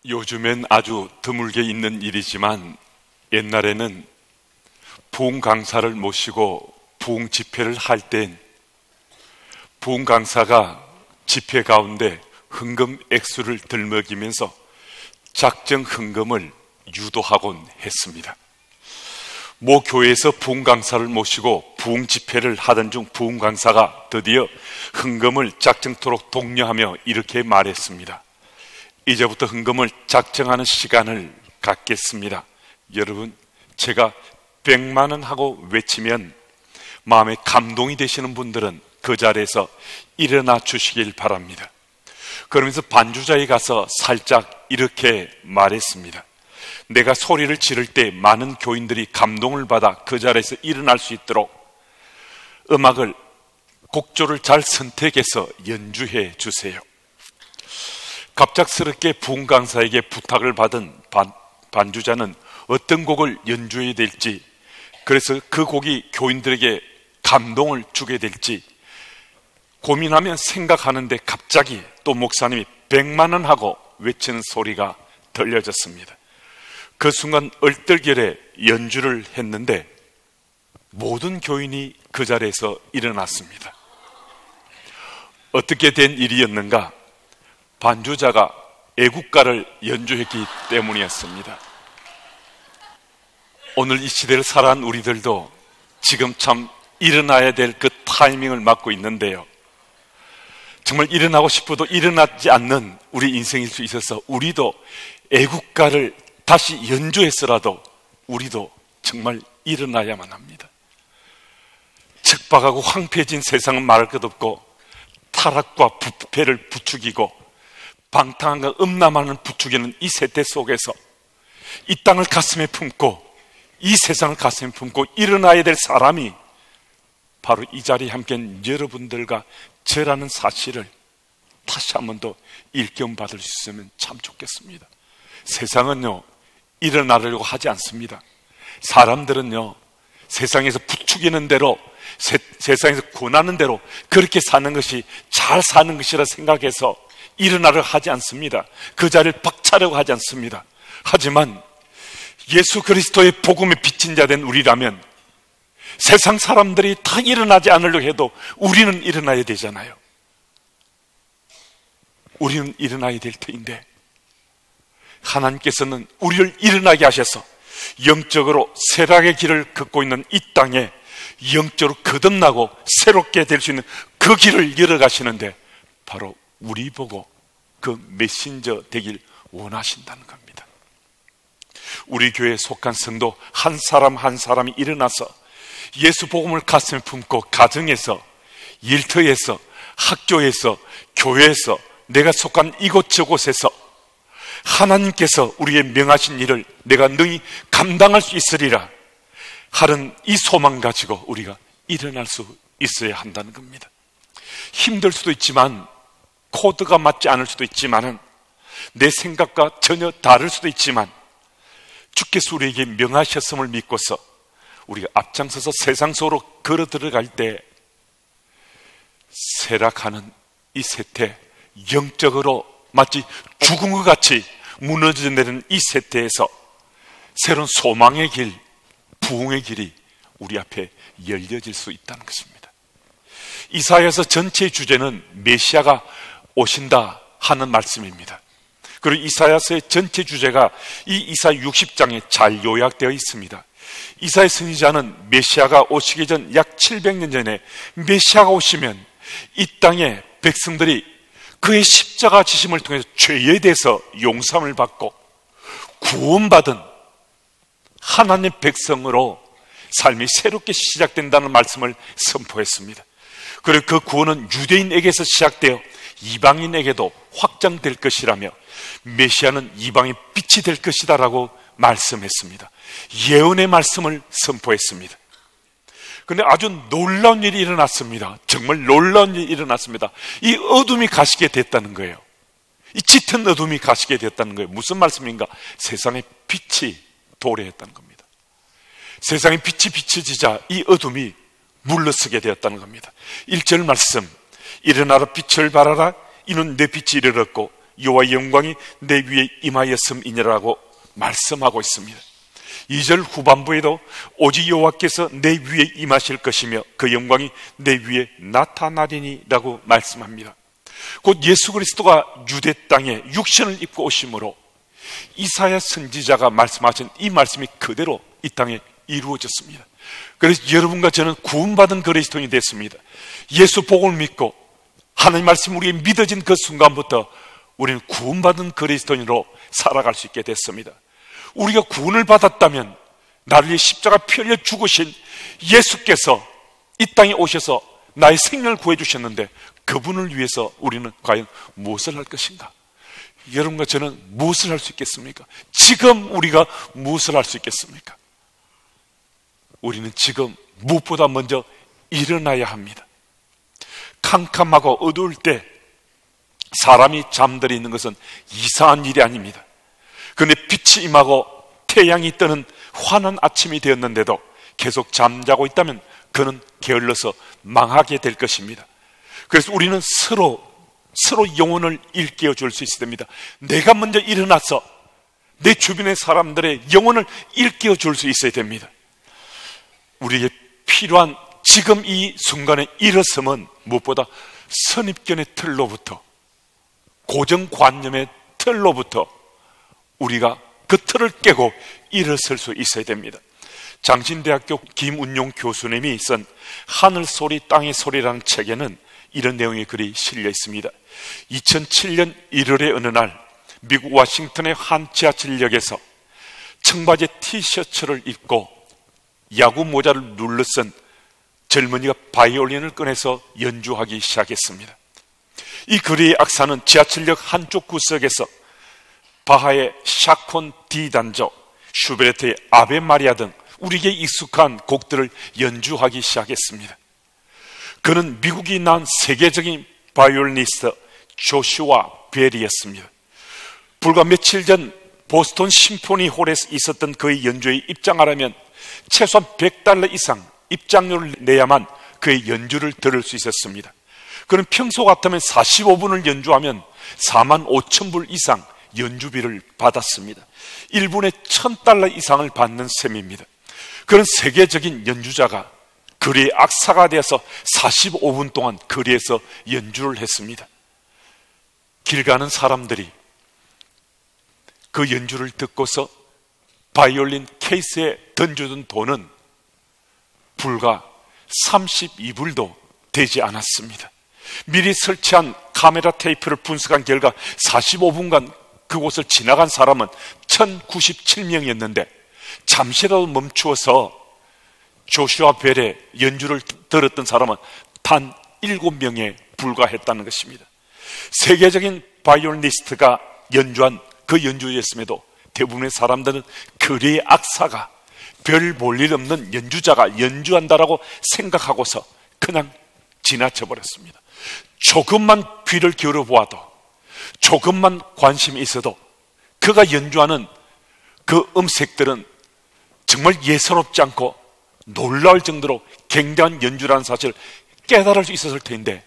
요즘엔 아주 드물게 있는 일이지만 옛날에는 부흥 강사를 모시고 부흥 집회를 할 땐 부흥 강사가 집회 가운데 헌금 액수를 들먹이면서 작정 헌금을 유도하곤 했습니다. 모 교회에서 부흥 강사를 모시고 부흥 집회를 하던 중 부흥 강사가 드디어 헌금을 작정토록 독려하며 이렇게 말했습니다. 이제부터 헌금을 작정하는 시간을 갖겠습니다. 여러분, 제가 100만 원 하고 외치면 마음에 감동이 되시는 분들은 그 자리에서 일어나 주시길 바랍니다. 그러면서 반주자에 가서 살짝 이렇게 말했습니다. 내가 소리를 지를 때 많은 교인들이 감동을 받아 그 자리에서 일어날 수 있도록 음악을, 곡조를 잘 선택해서 연주해 주세요. 갑작스럽게 부흥 강사에게 부탁을 받은 반주자는 어떤 곡을 연주해야 될지, 그래서 그 곡이 교인들에게 감동을 주게 될지 고민하며 생각하는데 갑자기 또 목사님이 100만 원 하고 외치는 소리가 들려졌습니다. 그 순간 얼떨결에 연주를 했는데 모든 교인이 그 자리에서 일어났습니다. 어떻게 된 일이었는가? 반주자가 애국가를 연주했기 때문이었습니다. 오늘 이 시대를 살아온 우리들도 지금 참 일어나야 될 그 타이밍을 맞고 있는데요, 정말 일어나고 싶어도 일어나지 않는 우리 인생일 수 있어서 우리도 애국가를 다시 연주해서라도 우리도 정말 일어나야만 합니다. 척박하고 황폐해진 세상은 말할 것 없고 타락과 부패를 부추기고 방탕함과 음란함을 부추기는 이 세대 속에서 이 땅을 가슴에 품고 이 세상을 가슴에 품고 일어나야 될 사람이 바로 이 자리에 함께한 여러분들과 저라는 사실을 다시 한 번 더 일깨움받을 수 있으면 참 좋겠습니다. 세상은요, 일어나려고 하지 않습니다. 사람들은요, 세상에서 부추기는 대로, 세상에서 권하는 대로 그렇게 사는 것이 잘 사는 것이라 생각해서 일어나려 하지 않습니다. 그 자리를 박차려고 하지 않습니다. 하지만 예수 그리스도의 복음에 비친 자 된 우리라면 세상 사람들이 다 일어나지 않으려고 해도 우리는 일어나야 되잖아요. 우리는 일어나야 될 터인데 하나님께서는 우리를 일어나게 하셔서 영적으로 쇠락의 길을 걷고 있는 이 땅에 영적으로 거듭나고 새롭게 될 수 있는 그 길을 열어가시는데 바로 우리 보고 그 메신저 되길 원하신다는 겁니다. 우리 교회에 속한 성도 한 사람 한 사람이 일어나서 예수 복음을 가슴에 품고 가정에서, 일터에서, 학교에서, 교회에서, 내가 속한 이곳저곳에서 하나님께서 우리의 명하신 일을 내가 능히 감당할 수 있으리라 하는 이 소망 가지고 우리가 일어날 수 있어야 한다는 겁니다. 힘들 수도 있지만, 코드가 맞지 않을 수도 있지만, 내 생각과 전혀 다를 수도 있지만 주께서 우리에게 명하셨음을 믿고서 우리가 앞장서서 세상 속으로 걸어 들어갈 때 쇠락하는 이 세태, 영적으로 마치 죽은 것 같이 무너져 내리는 이 세태에서 새로운 소망의 길, 부흥의 길이 우리 앞에 열려질 수 있다는 것입니다. 이사야서 전체의 주제는 메시아가 오신다 하는 말씀입니다. 그리고 이사야서의 전체 주제가 이 이사야 60장에 잘 요약되어 있습니다. 이사야 선지자는 메시아가 오시기 전 약 700년 전에 메시아가 오시면 이 땅의 백성들이 그의 십자가 지심을 통해서 죄에 대해서 용서함을 받고 구원받은 하나님의 백성으로 삶이 새롭게 시작된다는 말씀을 선포했습니다. 그리고 그 구원은 유대인에게서 시작되어 이방인에게도 확장될 것이라며 메시아는 이방인 빛이 될 것이다 라고 말씀했습니다. 예언의 말씀을 선포했습니다. 그런데 아주 놀라운 일이 일어났습니다. 정말 놀라운 일이 일어났습니다. 이 어둠이 가시게 됐다는 거예요. 이 짙은 어둠이 가시게 됐다는 거예요. 무슨 말씀인가? 세상의 빛이 도래했다는 겁니다. 세상의 빛이 비춰지자 이 어둠이 물러서게 되었다는 겁니다. 1절 말씀, 일어나라 빛을 발하라, 이는 내 빛이 이르렀고 여호와의 영광이 내 위에 임하였음이니라고 말씀하고 있습니다. 2절 후반부에도 오직 여호와께서 내 위에 임하실 것이며 그 영광이 내 위에 나타나리니 라고 말씀합니다. 곧 예수 그리스도가 유대 땅에 육신을 입고 오심으로 이사야 선지자가 말씀하신 이 말씀이 그대로 이 땅에 이루어졌습니다. 그래서 여러분과 저는 구원받은 그리스도인이 됐습니다. 예수 복음을 믿고 하나님 말씀이 우리에게 믿어진 그 순간부터 우리는 구원받은 그리스도인으로 살아갈 수 있게 됐습니다. 우리가 구원을 받았다면 나를 위해 십자가 피 흘려 죽으신 예수께서 이 땅에 오셔서 나의 생명을 구해주셨는데 그분을 위해서 우리는 과연 무엇을 할 것인가? 여러분과 저는 무엇을 할 수 있겠습니까? 지금 우리가 무엇을 할 수 있겠습니까? 우리는 지금 무엇보다 먼저 일어나야 합니다. 캄캄하고 어두울 때 사람이 잠들어 있는 것은 이상한 일이 아닙니다. 그런데 빛이 임하고 태양이 뜨는 환한 아침이 되었는데도 계속 잠자고 있다면 그는 게을러서 망하게 될 것입니다. 그래서 우리는 서로 영혼을 일깨워 줄 수 있어야 됩니다. 내가 먼저 일어나서 내 주변의 사람들의 영혼을 일깨워 줄 수 있어야 됩니다. 우리에게 필요한 지금 이 순간의 일어섬은 무엇보다 선입견의 틀로부터, 고정관념의 틀로부터 우리가 그 틀을 깨고 일어설 수 있어야 됩니다. 장신대학교 김운용 교수님이 쓴 하늘소리 땅의 소리라는 책에는 이런 내용의 글이 실려 있습니다. 2007년 1월의 어느 날 미국 워싱턴의 한 지하철역에서 청바지 티셔츠를 입고 야구 모자를 눌러쓴 젊은이가 바이올린을 꺼내서 연주하기 시작했습니다. 이 글의 악사는 지하철역 한쪽 구석에서 바하의 샤콘 D 단조, 슈베르트의 아베 마리아 등 우리에게 익숙한 곡들을 연주하기 시작했습니다. 그는 미국이 낳은 세계적인 바이올리니스트 조슈아 베리였습니다. 불과 며칠 전 보스턴 심포니 홀에서 있었던 그의 연주에 입장하려면 최소한 $100 이상 입장료를 내야만 그의 연주를 들을 수 있었습니다. 그는 평소 같으면 45분을 연주하면 45,000불 이상 연주비를 받았습니다. 1분에 $1,000 이상을 받는 셈입니다. 그런 세계적인 연주자가 거리의 악사가 되어서 45분 동안 거리에서 연주를 했습니다. 길 가는 사람들이 그 연주를 듣고서 바이올린 케이스에 던져둔 돈은 불과 32불도 되지 않았습니다. 미리 설치한 카메라 테이프를 분석한 결과 45분간 그곳을 지나간 사람은 1097명이었는데 잠시라도 멈추어서 조슈아 벨의 연주를 들었던 사람은 단 7명에 불과했다는 것입니다. 세계적인 바이올리니스트가 연주한 그 연주였음에도 대부분의 사람들은 거리의 악사가 별 볼 일 없는 연주자가 연주한다라고 생각하고서 그냥 지나쳐 버렸습니다. 조금만 귀를 기울여 보아도, 조금만 관심이 있어도 그가 연주하는 그 음색들은 정말 예사롭지 않고 놀라울 정도로 굉장한 연주라는 사실을 깨달을 수 있었을 텐데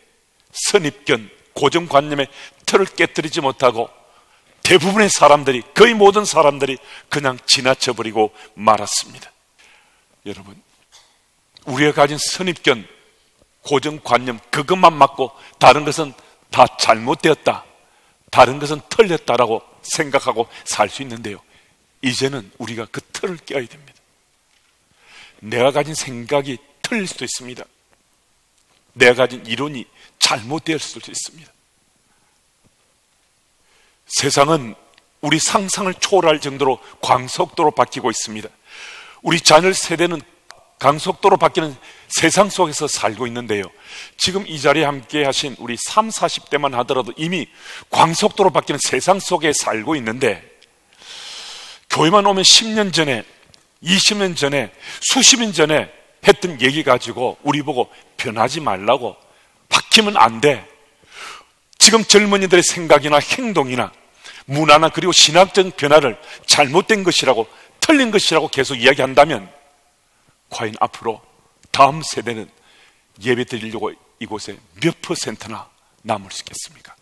선입견, 고정관념의 틀을 깨뜨리지 못하고 대부분의 사람들이, 거의 모든 사람들이 그냥 지나쳐버리고 말았습니다. 여러분, 우리가 가진 선입견, 고정관념 그것만 맞고 다른 것은 다 잘못되었다, 다른 것은 틀렸다라고 생각하고 살 수 있는데요, 이제는 우리가 그 틀을 깨야 됩니다. 내가 가진 생각이 틀릴 수도 있습니다. 내가 가진 이론이 잘못되었을 수도 있습니다. 세상은 우리 상상을 초월할 정도로 광속도로 바뀌고 있습니다. 우리 자녀 세대는 광속도로 바뀌는 세상 속에서 살고 있는데요, 지금 이 자리에 함께 하신 우리 30, 40대만 하더라도 이미 광속도로 바뀌는 세상 속에 살고 있는데, 교회만 오면 10년 전에, 20년 전에, 수십 년 전에 했던 얘기 가지고 우리 보고 변하지 말라고, 바뀌면 안 돼, 지금 젊은이들의 생각이나 행동이나 문화나 그리고 신학적 변화를 잘못된 것이라고, 틀린 것이라고 계속 이야기한다면 과연 앞으로 다음 세대는 예배 드리려고 이곳에 몇 %나 남을 수 있겠습니까?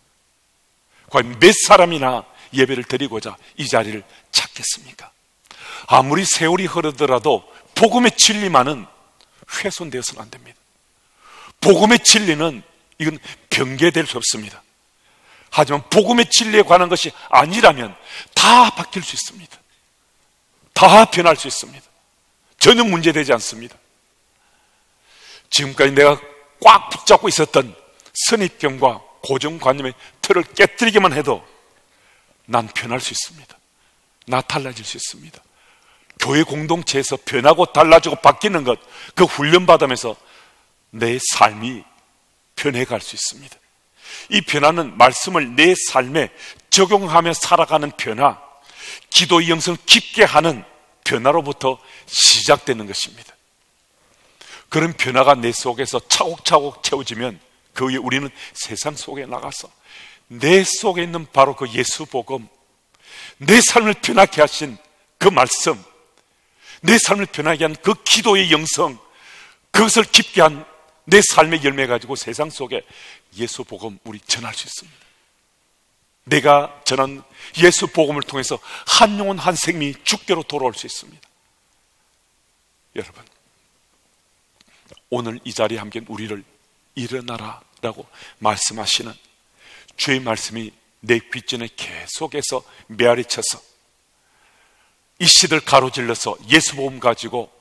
과연 몇 사람이나 예배를 드리고자 이 자리를 찾겠습니까? 아무리 세월이 흐르더라도 복음의 진리만은 훼손되어서는 안 됩니다. 복음의 진리는 이건 변개될 수 없습니다. 하지만 복음의 진리에 관한 것이 아니라면 다 바뀔 수 있습니다. 다 변할 수 있습니다. 전혀 문제되지 않습니다. 지금까지 내가 꽉 붙잡고 있었던 선입견과 고정관념의 틀을 깨뜨리기만 해도 난 변할 수 있습니다. 나 달라질 수 있습니다. 교회 공동체에서 변하고 달라지고 바뀌는 것, 그 훈련받으면서 내 삶이 변해갈 수 있습니다. 이 변화는 말씀을 내 삶에 적용하며 살아가는 변화, 기도의 영성을 깊게 하는 변화로부터 시작되는 것입니다. 그런 변화가 내 속에서 차곡차곡 채워지면 그 후에 우리는 세상 속에 나가서 내 속에 있는 바로 그 예수 복음, 내 삶을 변하게 하신 그 말씀, 내 삶을 변하게 한 그 기도의 영성, 그것을 깊게 한 내 삶의 열매 가지고 세상 속에 예수 복음 우리 전할 수 있습니다. 내가 전한 예수 복음을 통해서 한 영혼 한 생명이 주께로 돌아올 수 있습니다. 여러분, 오늘 이 자리에 함께 우리를 일어나라 라고 말씀하시는 주의 말씀이 내 귓전에 계속해서 메아리 쳐서 이 시대를 가로질러서 예수 복음 가지고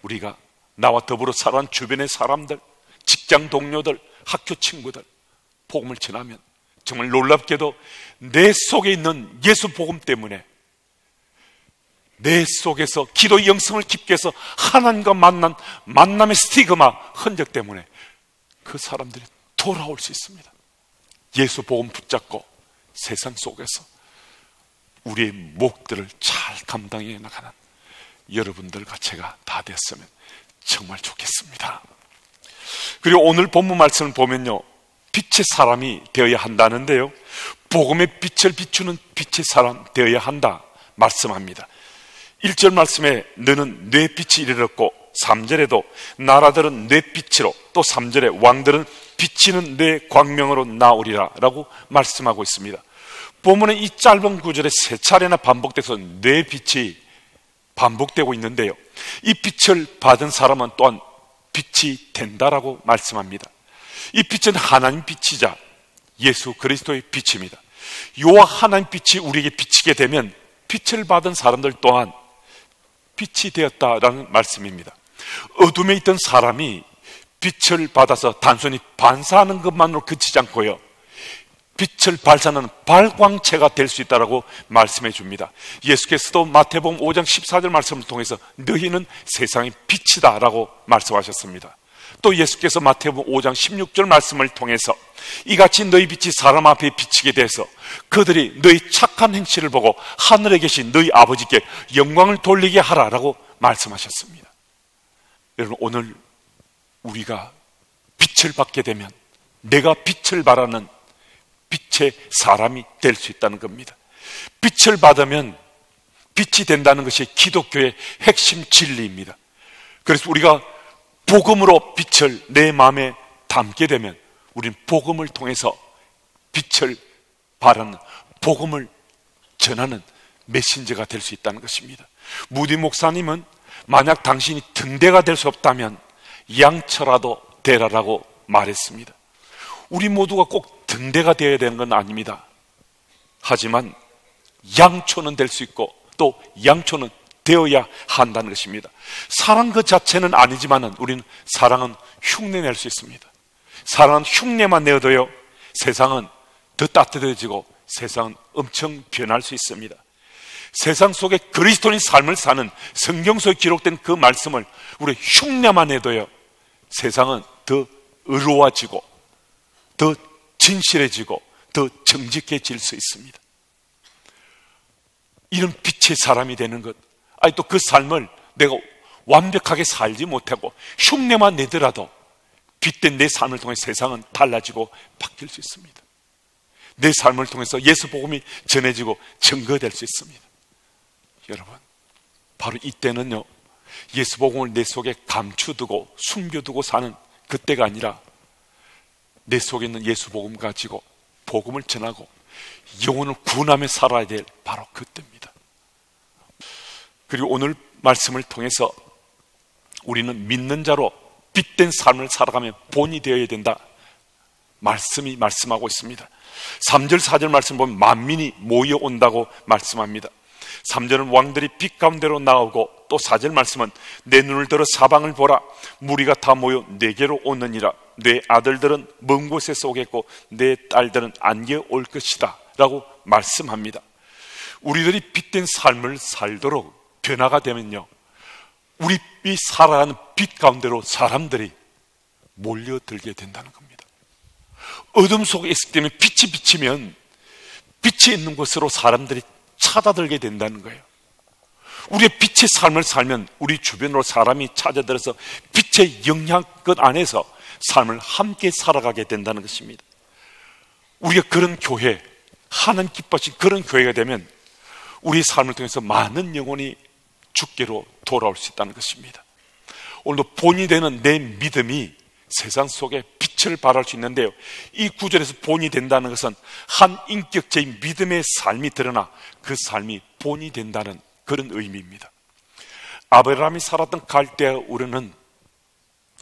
우리가 나와 더불어 살아온 주변의 사람들, 직장 동료들, 학교 친구들 복음을 전하면 정말 놀랍게도 내 속에 있는 예수 복음 때문에 내 속에서 기도의 영성을 깊게 해서 하나님과 만남의 스티그마, 흔적 때문에 그 사람들이 돌아올 수 있습니다. 예수 복음 붙잡고 세상 속에서 우리의 몫들을 잘 감당해 나가는 여러분들과 제가 다 됐으면 정말 좋겠습니다. 그리고 오늘 본문 말씀을 보면요, 빛의 사람이 되어야 한다는데요, 복음의 빛을 비추는 빛의 사람 되어야 한다 말씀합니다. 1절 말씀에 너는 내 빛이 이르렀고 3절에도 나라들은 내 빛으로, 또 3절에 왕들은 비치는 내 광명으로 나오리라 라고 말씀하고 있습니다. 본문은 이 짧은 구절에 3차례나 반복돼서 내 빛이 반복되고 있는데요, 이 빛을 받은 사람은 또한 빛이 된다라고 말씀합니다. 이 빛은 하나님 빛이자 예수 그리스도의 빛입니다. 이와 하나님 빛이 우리에게 비치게 되면 빛을 받은 사람들 또한 빛이 되었다라는 말씀입니다. 어둠에 있던 사람이 빛을 받아서 단순히 반사하는 것만으로 그치지 않고요, 빛을 발산하는 발광체가 될 수 있다라고 말씀해 줍니다. 예수께서도 마태복음 5장 14절 말씀을 통해서 너희는 세상의 빛이다 라고 말씀하셨습니다. 또 예수께서 마태복음 5장 16절 말씀을 통해서 이같이 너희 빛이 사람 앞에 비치게 돼서 그들이 너희 착한 행실을 보고 하늘에 계신 너희 아버지께 영광을 돌리게 하라라고 말씀하셨습니다. 여러분, 오늘 우리가 빛을 받게 되면 내가 빛을 발하는 빛의 사람이 될 수 있다는 겁니다. 빛을 받으면 빛이 된다는 것이 기독교의 핵심 진리입니다. 그래서 우리가 복음으로 빛을 내 마음에 담게 되면 우리는 복음을 통해서 빛을 발하는, 복음을 전하는 메신저가 될 수 있다는 것입니다. 무디 목사님은 만약 당신이 등대가 될 수 없다면 양처라도 되라라고 말했습니다. 우리 모두가 꼭 등대가 되어야 되는 건 아닙니다. 하지만 양초는 될 수 있고 또 양초는 되어야 한다는 것입니다. 사랑 그 자체는 아니지만 우리는 사랑은 흉내낼 수 있습니다. 사랑은 흉내만 내어도요, 세상은 더 따뜻해지고 세상은 엄청 변할 수 있습니다. 세상 속에 그리스도인 삶을 사는 성경 속에 기록된 그 말씀을 우리 흉내만 해도요, 세상은 더 의로워지고 더 진실해지고 더 정직해질 수 있습니다. 이런 빛의 사람이 되는 것, 아니 또 그 삶을 내가 완벽하게 살지 못하고 흉내만 내더라도 빛된 내 삶을 통해 세상은 달라지고 바뀔 수 있습니다. 내 삶을 통해서 예수 복음이 전해지고 증거될 수 있습니다. 여러분, 바로 이때는요, 예수 복음을 내 속에 감추두고 숨겨두고 사는 그때가 아니라 내 속에 있는 예수 복음 가지고 복음을 전하고 영혼을 구원하며 살아야 될 바로 그때입니다. 그리고 오늘 말씀을 통해서 우리는 믿는 자로 빛된 삶을 살아가며 본이 되어야 된다, 말씀이 말씀하고 있습니다. 3절 4절 말씀 보면 만민이 모여온다고 말씀합니다. 3절은 왕들이 빛 가운데로 나오고, 또 4절 말씀은 내 눈을 들어 사방을 보라, 무리가 다 모여 내게로 오느니라. 내 아들들은 먼 곳에서 오겠고 내 딸들은 안겨 올 것이다 라고 말씀합니다. 우리들이 빛된 삶을 살도록 변화가 되면요, 우리 살아가는 빛 가운데로 사람들이 몰려들게 된다는 겁니다. 어둠 속에 있기 때문에 빛이 비치면 빛이 있는 곳으로 사람들이 찾아들게 된다는 거예요. 우리의 빛의 삶을 살면 우리 주변으로 사람이 찾아들어서 빛의 영향권 안에서 삶을 함께 살아가게 된다는 것입니다. 우리가 그런 교회, 하나님 기뻐하신 그런 교회가 되면 우리의 삶을 통해서 많은 영혼이 주께로 돌아올 수 있다는 것입니다. 오늘도 본이 되는 내 믿음이 세상 속에 빛을 발할 수 있는데요, 이 구절에서 본이 된다는 것은 한 인격체의 믿음의 삶이 드러나 그 삶이 본이 된다는 그런 의미입니다. 아브라함이 살았던 갈대아 우르는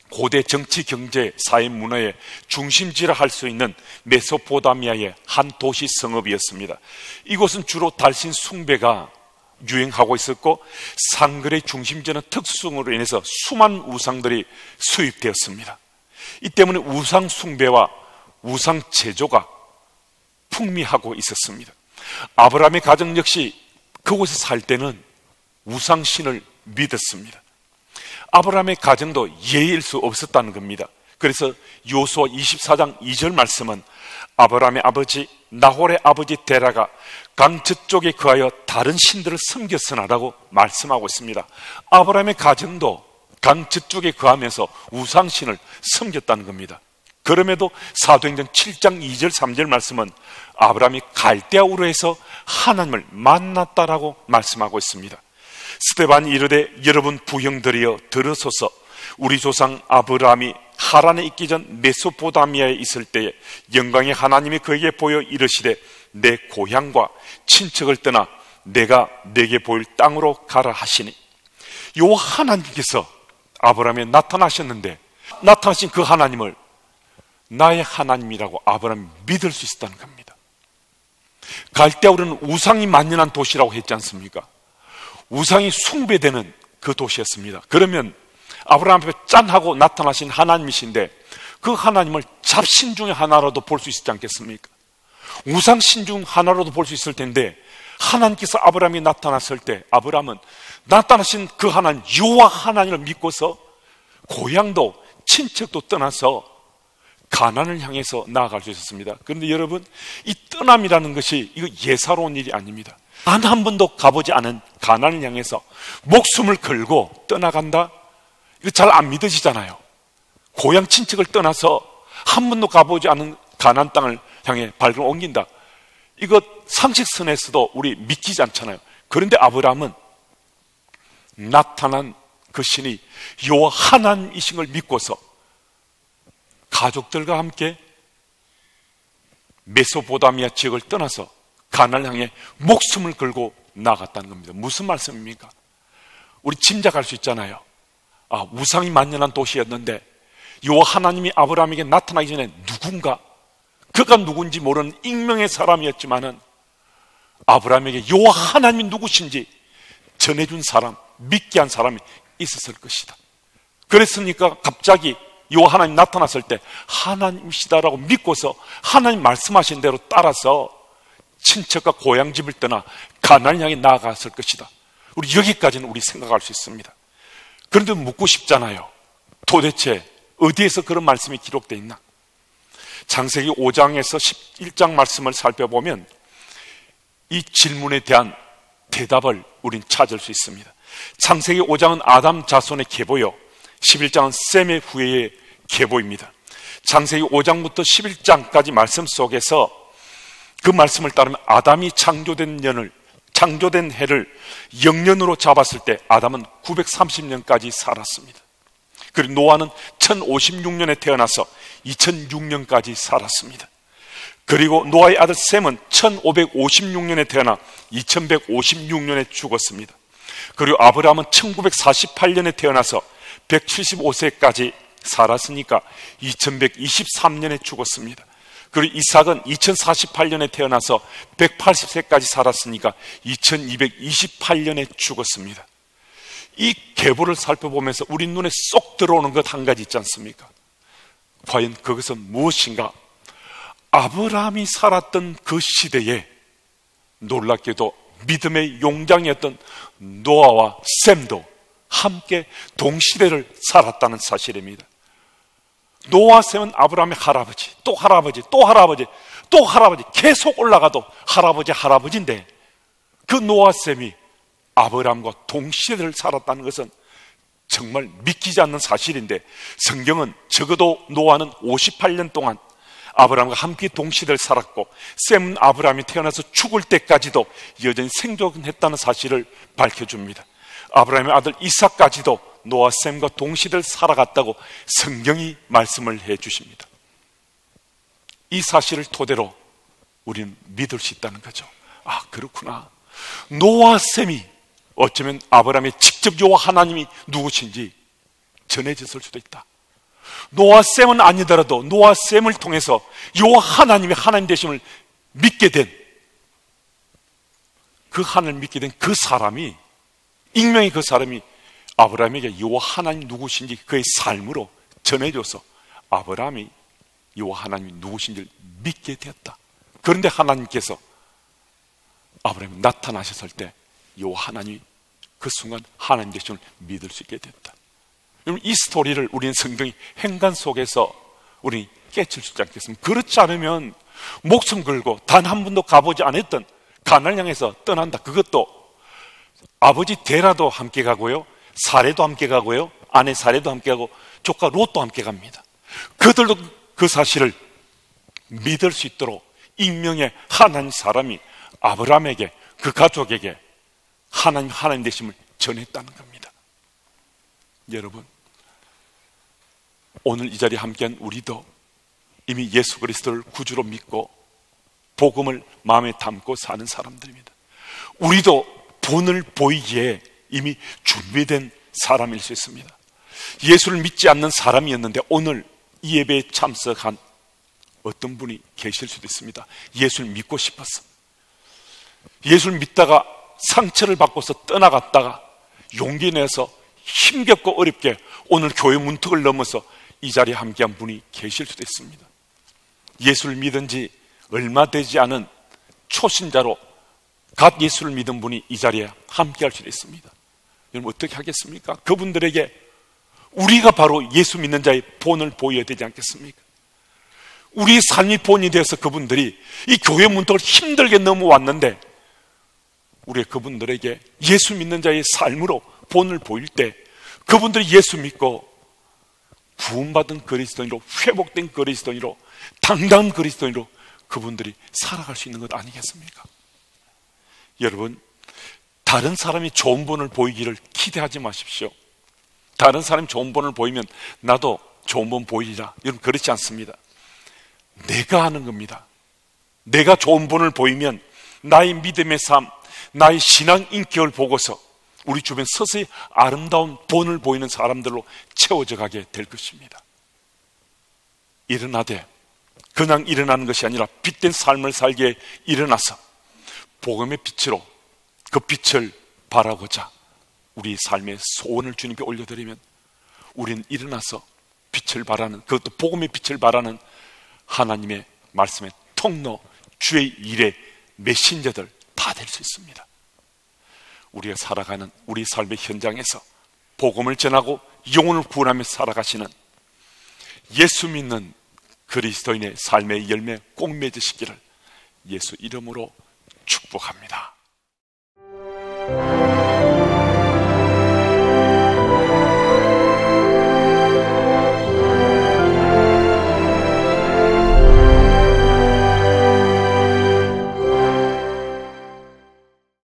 고대 정치, 경제, 사회, 문화의 중심지라 할 수 있는 메소포타미아의 한 도시 성읍이었습니다. 이곳은 주로 달신 숭배가 유행하고 있었고, 상글의 중심지는 특수성으로 인해서 수많은 우상들이 수입되었습니다. 이 때문에 우상 숭배와 우상 제조가 풍미하고 있었습니다. 아브라함의 가정 역시 그곳에 살 때는 우상신을 믿었습니다. 아브라함의 가정도 예일 수 없었다는 겁니다. 그래서 여호수아 24장 2절 말씀은 아브라함의 아버지 나홀의 아버지 데라가 강 저쪽에 거하여 다른 신들을 섬겼으나라고 말씀하고 있습니다. 아브라함의 가정도 강 저쪽에 거하면서 우상신을 섬겼다는 겁니다. 그럼에도 사도행전 7장 2절 3절 말씀은 아브라함이 갈대아 우르에서 하나님을 만났다라고 말씀하고 있습니다. 스데반이 이르되 여러분 부형들이여 들으소서, 우리 조상 아브라함이 하란에 있기 전 메소포타미아에 있을 때에 영광의 하나님이 그에게 보여 이르시되 내 고향과 친척을 떠나 내가 내게 보일 땅으로 가라 하시니, 요 하나님께서 아브라함에 나타나셨는데 나타나신 그 하나님을 나의 하나님이라고 아브라함이 믿을 수 있었다는 겁니다. 갈대아 우르는 우상이 만연한 도시라고 했지 않습니까? 우상이 숭배되는 그 도시였습니다. 그러면 아브라함 앞에 짠 하고 나타나신 하나님이신데 그 하나님을 잡신 중에 하나라도 볼 수 있지 않겠습니까? 우상신 중 하나라도 볼 수 있을 텐데, 하나님께서 아브라함이 나타났을 때 아브라함은 나타나신 그 하나님 여호와 하나님을 믿고서 고향도 친척도 떠나서 가나안을 향해서 나아갈 수 있었습니다. 그런데 여러분, 이 떠남이라는 것이 이거 예사로운 일이 아닙니다. 단 한 번도 가보지 않은 가나안을 향해서 목숨을 걸고 떠나간다? 이거 잘 안 믿어지잖아요. 고향 친척을 떠나서 한 번도 가보지 않은 가나안 땅을 향해 발을 옮긴다. 이거 상식선에서도 우리 믿기지 않잖아요. 그런데 아브라함은 나타난 그 신이 여호와 하나님이신 걸 믿고서 가족들과 함께 메소포타미아 지역을 떠나서 가나안을 향해 목숨을 걸고 나갔다는 겁니다. 무슨 말씀입니까? 우리 짐작할 수 있잖아요. 우상이 만연한 도시였는데 여호와 하나님이 아브라함에게 나타나기 전에 누군가, 그가 누군지 모르는 익명의 사람이었지만은 아브라함에게 여호와 하나님이 누구신지 전해준 사람, 믿게 한 사람이 있었을 것이다. 그랬으니까 갑자기 여호와 하나님 나타났을 때 하나님이시다라고 믿고서 하나님 말씀하신 대로 따라서 친척과 고향집을 떠나 가나안을 향해 나아갔을 것이다. 우리 여기까지는 우리 생각할 수 있습니다. 그런데 묻고 싶잖아요. 도대체 어디에서 그런 말씀이 기록되어 있나? 창세기 5장에서 11장 말씀을 살펴보면 이 질문에 대한 대답을 우린 찾을 수 있습니다. 창세기 5장은 아담 자손의 계보요, 11장은 셈의 후예의 계보입니다. 창세기 5장부터 11장까지 말씀 속에서 그 말씀을 따르면 아담이 창조된 해를 영년으로 잡았을 때 아담은 930년까지 살았습니다. 그리고 노아는 1056년에 태어나서 2006년까지 살았습니다. 그리고 노아의 아들 셈은 1556년에 태어나 2156년에 죽었습니다. 그리고 아브라함은 1948년에 태어나서 175세까지 살았으니까 2123년에 죽었습니다. 그리고 이삭은 2048년에 태어나서 180세까지 살았으니까 2228년에 죽었습니다. 이 계보를 살펴보면서 우리 눈에 쏙 들어오는 것 한 가지 있지 않습니까? 과연 그것은 무엇인가? 아브라함이 살았던 그 시대에 놀랍게도 믿음의 용장이었던 노아와 셈도 함께 동시대를 살았다는 사실입니다. 노아 셈은 아브라함의 할아버지, 또 할아버지, 또 할아버지, 또 할아버지, 계속 올라가도 할아버지인데 그 노아 셈이 아브라함과 동시대를 살았다는 것은 정말 믿기지 않는 사실인데, 성경은 적어도 노아는 58년 동안 아브라함과 함께 동시대를 살았고 셈은 아브라함이 태어나서 죽을 때까지도 여전히 생존했다는 사실을 밝혀줍니다. 아브라함의 아들 이삭까지도 노아 셈과 동시대를 살아갔다고 성경이 말씀을 해주십니다. 이 사실을 토대로 우리는 믿을 수 있다는 거죠. 아, 그렇구나. 노아 셈이 어쩌면 아브라함의 직접 여호와 하나님이 누구신지 전해졌을 수도 있다. 노아 셈은 아니더라도 노아 셈을 통해서 여호와 하나님의 하나님 되심을 믿게 된 그 하나님을 믿게 된 그 사람이, 익명의 그 사람이 아브라함에게 여호와 하나님 누구신지 그의 삶으로 전해줘서 아브라함이 여호와 하나님이 누구신지를 믿게 되었다. 그런데 하나님께서 아브라함이 나타나셨을 때 여호와 하나님이 그 순간 하나님 되심을 믿을 수 있게 됐다. 여러분, 이 스토리를 우리는 성경의 행간 속에서 우리 깨칠 수 있지 않겠습니까? 그렇지 않으면 목숨 걸고 단 한 번도 가보지 않았던 가나안을 향해서 떠난다. 그것도 아버지 데라도 함께 가고요, 사레도 함께 가고요, 아내 사레도 함께 가고 조카 롯도 함께 갑니다. 그들도 그 사실을 믿을 수 있도록 익명의 하나님 사람이 아브라함에게, 그 가족에게 하나님 되심을 전했다는 겁니다. 여러분, 오늘 이 자리에 함께한 우리도 이미 예수 그리스도를 구주로 믿고 복음을 마음에 담고 사는 사람들입니다. 우리도 본을 보이기에 이미 준비된 사람일 수 있습니다. 예수를 믿지 않는 사람이었는데 오늘 이 예배에 참석한 어떤 분이 계실 수도 있습니다. 예수를 믿고 싶었어. 예수를 믿다가 상처를 받고서 떠나갔다가 용기 내서 힘겹고 어렵게 오늘 교회 문턱을 넘어서 이 자리에 함께한 분이 계실 수도 있습니다. 예수를 믿은 지 얼마 되지 않은 초신자로 갓 예수를 믿은 분이 이 자리에 함께할 수도 있습니다. 여러분, 어떻게 하겠습니까? 그분들에게 우리가 바로 예수 믿는 자의 본을 보여야 되지 않겠습니까? 우리의 삶이 본이 되어서 그분들이 이 교회 문턱을 힘들게 넘어왔는데 우리 그분들에게 예수 믿는 자의 삶으로 본을 보일 때 그분들이 예수 믿고 구원받은 그리스도인으로, 회복된 그리스도인으로, 당당한 그리스도인으로 그분들이 살아갈 수 있는 것 아니겠습니까? 여러분, 다른 사람이 좋은 본을 보이기를 기대하지 마십시오. 다른 사람이 좋은 본을 보이면 나도 좋은 본 보이리라. 여러분, 그렇지 않습니다. 내가 하는 겁니다. 내가 좋은 본을 보이면 나의 믿음의 삶, 나의 신앙 인격을 보고서 우리 주변 서서히 아름다운 본을 보이는 사람들로 채워져 가게 될 것입니다. 일어나되 그냥 일어나는 것이 아니라 빛된 삶을 살기에 일어나서 복음의 빛으로 그 빛을 바라고자 우리 삶의 소원을 주님께 올려드리면 우리는 일어나서 빛을 바라는, 그것도 복음의 빛을 바라는 하나님의 말씀의 통로, 주의 일의 메신저들 다 될 수 있습니다. 우리가 살아가는 우리 삶의 현장에서 복음을 전하고 영혼을 구원하며 살아가시는 예수 믿는 그리스도인의 삶의 열매 꼭 맺으시기를 예수 이름으로 축복합니다.